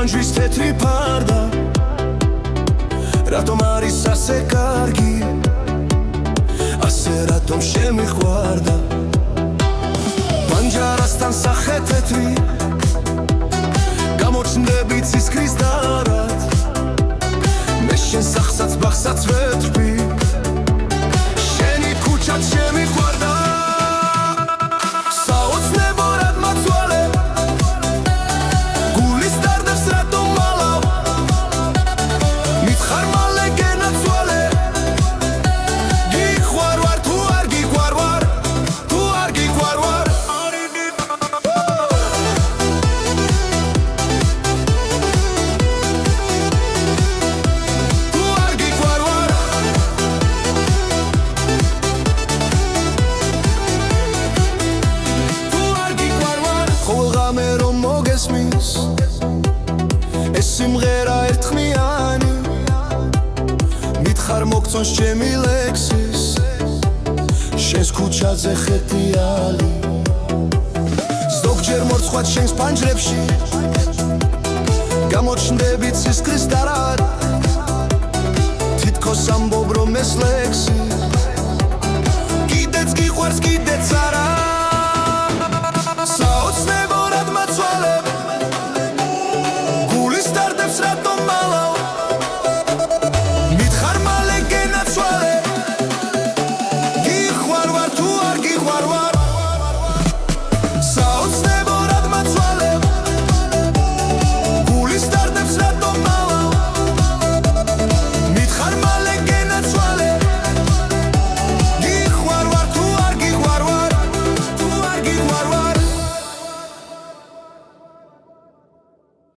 პანჯრის თეთრი ფარდა რატომ არის ასე კარგი ასე რატომ შემიყვარდა პანჯარასთან სახე თეთრი გამოჩნდები ცისკრის დარად მე შენ სახსაც ბახსაც ვეთრბი შენი ქუჩაც შემიყვარდა საოცნებო რად მაცვალე გულის დარდებს რატომ მალავ მითხარ მალე გენაცვალე გიყვარ ვარ თუ არ გიყვარ ვარ თუ არ გიყვარ ვარ თუ არ გიყვარ ვარ თუ არ გიყვარ ვარ ყოველ ღამე რომ მოგესმის ეს სიმღერა ერთხმიანი მითხარ მოგწონს ჩემი ლექსის შენს ქუჩაზე ხეტიალი ზოგჯერ მორცხვად შენს პანჯრებში გამოჩნდები ცისკრის დარად თითქოს ამბობ რომ ეს ლექსი კიდეც გიყვარს კიდეც არა